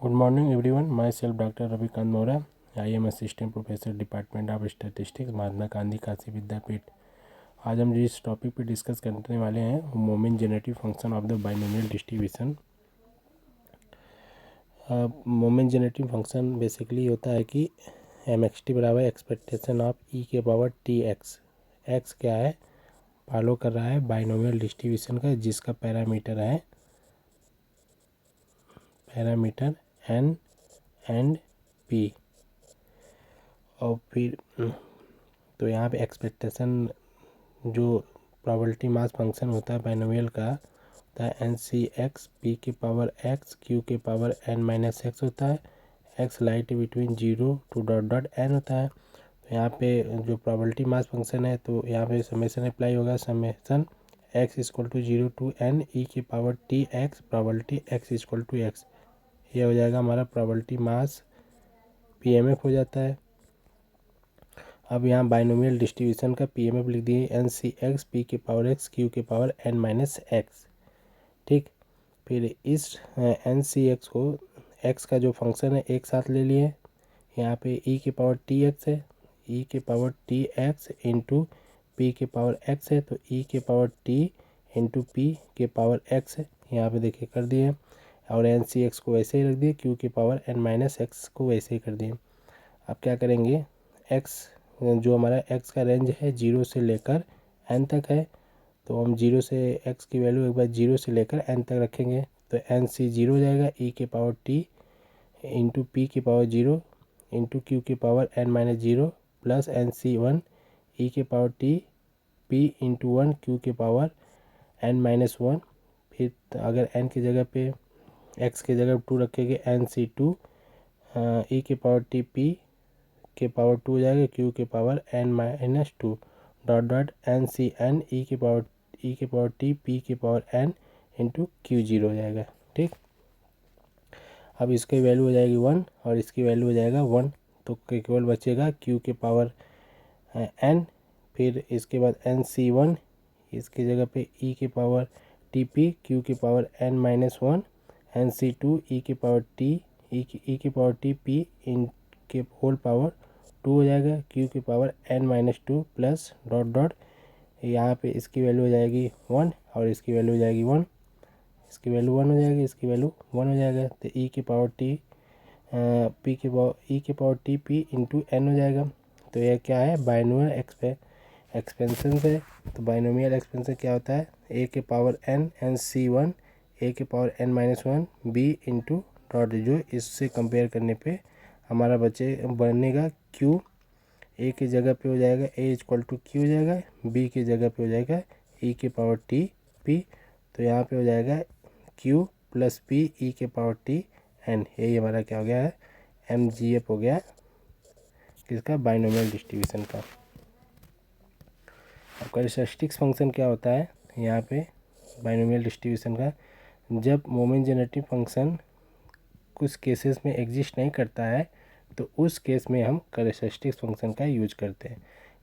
Good morning everyone. Myself Dr. Ravikant Mora. I am Assistant Professor Department of Statistics, Mahatma Gandhi Kashi विद्यापीठ। आज हम जिस topic पे discuss करने वाले हैं वो moment generative function of the binomial distribution. Moment generative function basically होता है कि mxt बराबर एक्सपेक्टेशन ऑफ e के पावर टी एक्स। एक्स क्या है, फॉलो कर रहा है बाइनोमियल डिस्ट्रीब्यूशन का, जिसका पैरामीटर है n एंड p। और फिर तो यहाँ पे एक्सपेक्टेशन जो प्रोबेबिलिटी मास फंक्शन होता है बाइनोमियल का होता है एन सी एक्स पी के पावर एक्स क्यू के पावर n माइनस एक्स होता है। X light between 0 to n होता है। तो यहाँ पे जो प्रोबेबिलिटी मास फंक्शन है तो यहाँ पे समेशन अप्लाई होगा, summation x equal to 0 to n e के power t x probability x equal to x. ये हो जाएगा हमारा प्रोबेबिलिटी मास पीएमएफ हो जाता है। अब यहाँ बाइनोमियल डिस्ट्रीब्यूशन का पीएमएफ लिख दिए एन सी एक्स पी के पावर एक्स क्यू के पावर n माइनस एक्स। ठीक, फिर इस एन सी एक्स को एक्स का जो फंक्शन है एक साथ ले लिए। यहाँ पे ई के पावर टी एक्स है, ई के power t x into p के पावर एक्स है, तो ई के पावर टी इंटू पी के पावर एक्स है। यहाँ पे देखिए कर दिए। और एन सी एक्स को वैसे ही रख दिए, क्यू के पावर n माइनस एक्स को वैसे ही कर दिए। अब क्या करेंगे, एक्स जो हमारा एक्स का रेंज है 0 से लेकर n तक है, तो हम 0 से x की वैल्यू एक बार 0 से लेकर n तक रखेंगे। तो एन सी 0 हो जाएगा, ई के पावर टी इंटू पी के पावर 0 इंटू क्यू के power n minus 0 plus n c 1 e के power t p into 1 q के पावर n माइनस 1। फिर अगर n की जगह पे x की जगह 2 रखेंगे, एन सी 2 ई के पावर टी पी के पावर 2 हो जाएगा, क्यू के power n minus 2 dot n c n e के पावर टी पी के पावर n इंटू क्यू 0 हो जाएगा। ठीक, अब इसकी वैल्यू हो जाएगी 1 और इसकी वैल्यू हो जाएगा 1, तो केवल बचेगा क्यू के पावर n। फिर इसके बाद एन सी 1 इसकी जगह पे ई के पावर टी पी क्यू के power n minus 1, n c 2 e के पावर टी पी इन के होल पावर 2 हो जाएगा, क्यू के power n minus 2 plus dot यहाँ पे इसकी वैल्यू हो जाएगी 1 और इसकी वैल्यू हो जाएगी 1, इसकी वैल्यू 1 हो जाएगी, इसकी वैल्यू 1 हो जाएगा। तो ई के पावर टी ई के power t p into n हो जाएगा। तो यह क्या है, बाइनोमियल एक्सपेंशन है। तो बाइनोमियल एक्सपेंशन क्या होता है, ए के power n n c 1 a के power n minus 1 b into dot, जो इससे कंपेयर करने पे हमारा बनेगा क्यू। ए की जगह पे हो जाएगा ए इक्वल टू क्यू हो जाएगा, बी की जगह पे हो जाएगा ई के पावर टी पी। तो यहाँ पे हो जाएगा क्यू प्लस पी ई के पावर टी एन। यही हमारा क्या हो गया है, एम जी एफ हो गया किसका, बाइनोमियल डिस्ट्रीब्यूशन का। अब कैरेक्टरिस्टिक्स फंक्शन क्या होता है यहाँ पे बाइनोमियल डिस्ट्रीब्यूशन का, जब मोमेंट जेनरेटिव फंक्शन कुछ केसेस में एग्जिस्ट नहीं करता है तो उस केस में हम कैरेक्टरिस्टिक्स फंक्शन का यूज करते हैं।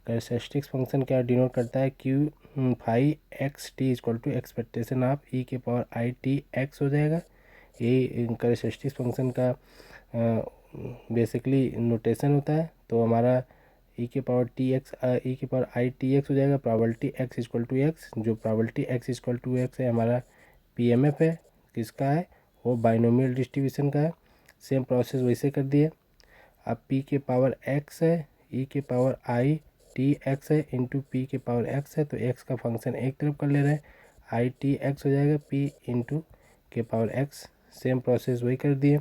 कैरेक्टरिस्टिक्स फंक्शन क्या डिनोट करता है, Q phi X T equal to expectation of E के पावर आई टी एक्स हो जाएगा। यही कैरेक्टरिस्टिक्स फंक्शन का बेसिकली नोटेशन होता है। तो हमारा ई के पावर टी एक्स ई के पावर आई टी एक्स हो जाएगा, probability X equal to X. जो probability X equal to X है हमारा पी एम एफ है, किसका है, वो बाइनोमियल डिस्ट्रीब्यूशन का है। सेम प्रोसेस वैसे कर दिए। अब p के पावर x है, e के पावर आई टी एक्स है इंटू पी के पावर x है, तो x का फंक्शन एक तरफ कर ले रहे हैं, आई टी एक्स हो जाएगा p इंटू के पावर x। सेम प्रोसेस वही कर दिए।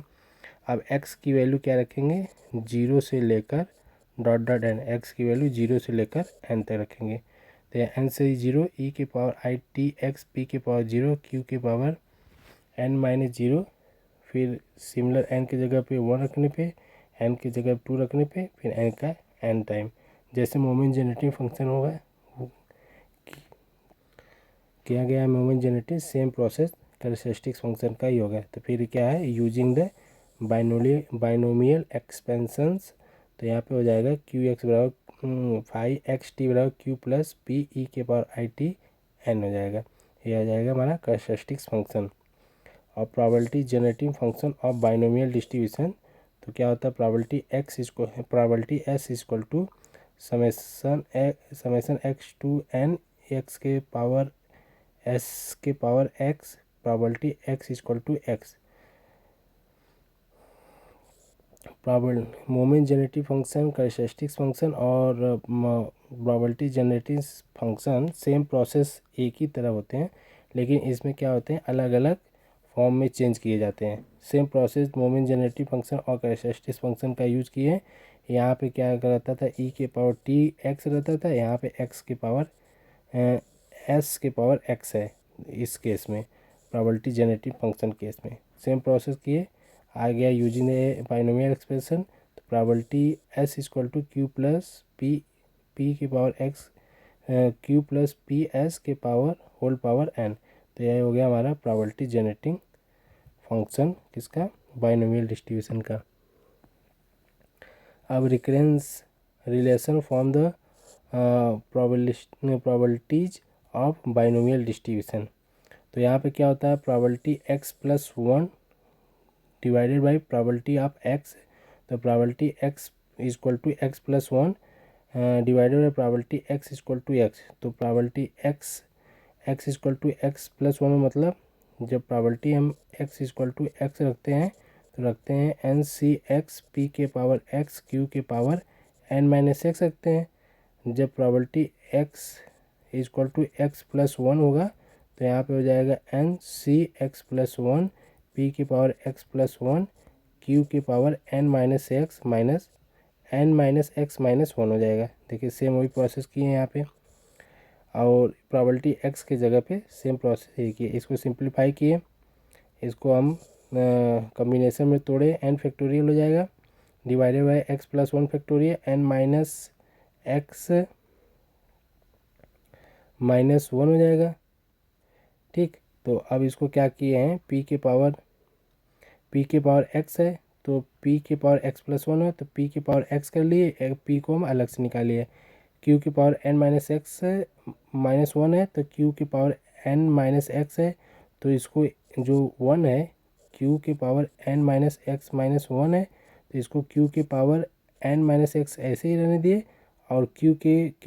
अब x की वैल्यू क्या रखेंगे, 0 से लेकर डॉट n, x की वैल्यू 0 से लेकर n तक रखेंगे। तो n से 0 e के power I T x P के पावर 0 q के पावर n माइनस 0। फिर सिमिलर n की जगह पे 1 रखने पे, n की जगह 2 रखने पे, फिर n का n टाइम। जैसे मोमेंट जेनरेटिव फंक्शन होगा किया गया है moment generative, same process characteristics function का ही होगा। तो फिर क्या है, यूजिंग द बाइनोमियल एक्सपेंशंस। तो यहाँ पे हो जाएगा क्यू एक्स बराबर फाई एक्स टी बराबर क्यू प्लस पी ई के पावर आई टी एन हो जाएगा। ये आ जाएगा हमारा कैरेक्टरिस्टिक्स फंक्शन। और probability generating function of binomial distribution, तो क्या होता है probability S equal to summation X to N X के power X, probability X equal to X. Moment generative function, characteristics function और probability generative function same process एक ही तरह होते हैं, लेकिन इसमें क्या होते हैं अलग अलग फॉर्म में चेंज किए जाते हैं। Same process moment generative function और कैरेक्टरिस्टिक्स फंक्शन का यूज़ किए। यहाँ पे क्या रहता था, ई के पावर टी एक्स रहता था, यहाँ पे एक्स के पावर एस के पावर एक्स है इस केस में, प्रोबेबिलिटी जनरेटिव फंक्शन केस में। सेम प्रोसेस किए, आ गया यूजिंग ए बाइनोमियल एक्सप्रेशन, तो probability S equal to Q plus P की power X Q plus P S के पावर होल पावर एन। तो यह हो गया हमारा प्रोबेबिलिटी जनरेटिंग फंक्शन किसका, बाइनोमियल डिस्ट्रीब्यूशन का। अब recurrence relation form the probabilities of binomial distribution. तो यहाँ पे क्या होता है, probability x plus one divided by probability of X, तो probability X equal to X plus one divided by probability X equal to X. तो probability X equal to X plus one में मतलब जब प्रोबेबिलिटी हम x equal to x रखते हैं तो रखते हैं एन सी एक्स पी के पावर एक्स क्यू के पावर एन माइनस एक्स रखते हैं। जब probability X equal to X plus one होगा तो यहाँ पे हो जाएगा N C X plus one P की power X plus one Q की power N minus x minus N minus x minus one हो जाएगा। देखिए सेम वही प्रोसेस किए हैं यहाँ पे, और प्रोबेबिलिटी एक्स की जगह पे सेम प्रोसेस यही किए। इसको सिंप्लीफाई किए, इसको हम कॉम्बिनेशन में तोड़े, एन फैक्टोरियल हो जाएगा divided by x plus one factorial N minus x minus one हो जाएगा। ठीक, तो अब इसको क्या किए हैं, पी के पावर एक्स है तो पी के पावर एक्स प्लस वन है तो पी की पावर एक्स कर लिए, पी को हम अलग से निकालिए। क्यू की power N minus x minus one है तो क्यू की पावर एन माइनस एक्स है, तो इसको जो वन है क्यू की power N minus x minus one है तो इसको क्यू की पावर एन माइनस एक्स ऐसे ही रहने दिए, और क्यू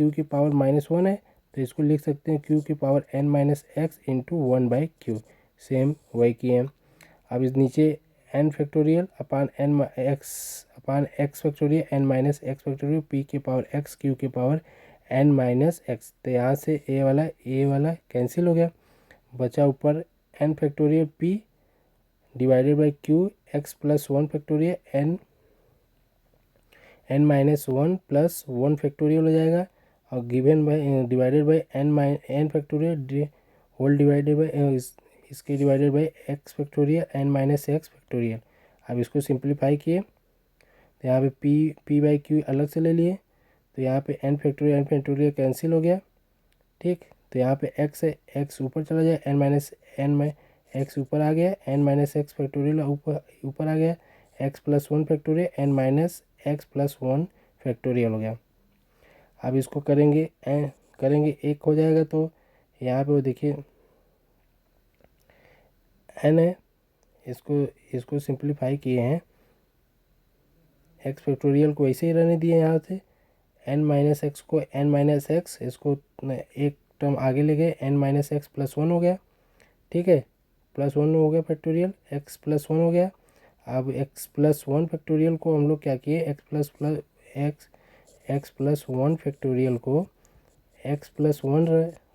की पावर माइनस वन है तो इसको लिख सकते हैं क्यू की power N minus X into one by Q. Same वही किए हैं। अब इस नीचे N factorial upon X factorial N minus X factorial P के पावर एक्स क्यू के पावर एन माइनस एक्स। तो यहाँ से ए वाला कैंसिल हो गया, बचा ऊपर N factorial P divided by Q X plus one factorial N minus one plus one factorial हो जाएगा, और given by divided by N factorial whole divided by इसके divided by X factorial N minus X factorial. अब इसको simplify किए तो यहाँ पे पी बाई क्यू अलग से ले लिए, तो यहाँ पे एन फैक्टोरियल कैंसिल हो गया। ठीक, तो यहाँ पे एक्स है, एक्स ऊपर चला जाए, एन माइनस एक्स ऊपर आ गया, एन माइनस एक्स फैक्टोरियल ऊपर आ गया, x plus one factorial N minus x plus one factorial हो गया। अब इसको करेंगे एक हो जाएगा, तो यहाँ पे वो देखिए एन है, इसको सिंप्लीफाई किए हैं, एक्स फैक्टोरियल को ऐसे ही रहने दिए यहाँ से, एन माइनस एक्स को एन माइनस एक्स, इसको एक टर्म आगे ले गए, n minus x plus one हो गया। ठीक है, प्लस वन हो गया फैक्टोरियल, एक्स प्लस वन हो गया। अब एक्स प्लस वन फैक्टोरियल को हम लोग क्या किए, एक्स प्लस वन फैक्टोरियल को एक्स प्लस वन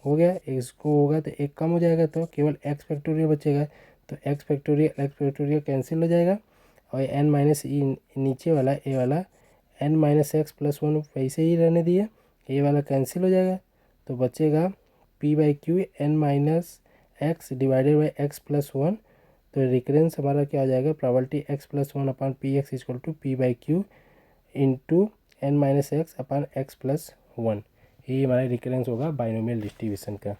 हो गया, इसको होगा तो एक कम हो जाएगा तो केवल एक्स फैक्टोरियल बचेगा, तो एक्स फैक्टोरियल कैंसिल हो जाएगा, और एन माइनस नीचे वाला ए वाला n minus x plus one वैसे ही रहने दिए, ए वाला कैंसिल हो जाएगा, तो बचेगा p by q n minus x divided by x plus one. तो रिकरेंस हमारा क्या हो जाएगा, probability x plus one upon p x equal to p by q into n minus x upon x plus one. ये हमारा recurrence होगा binomial distribution का।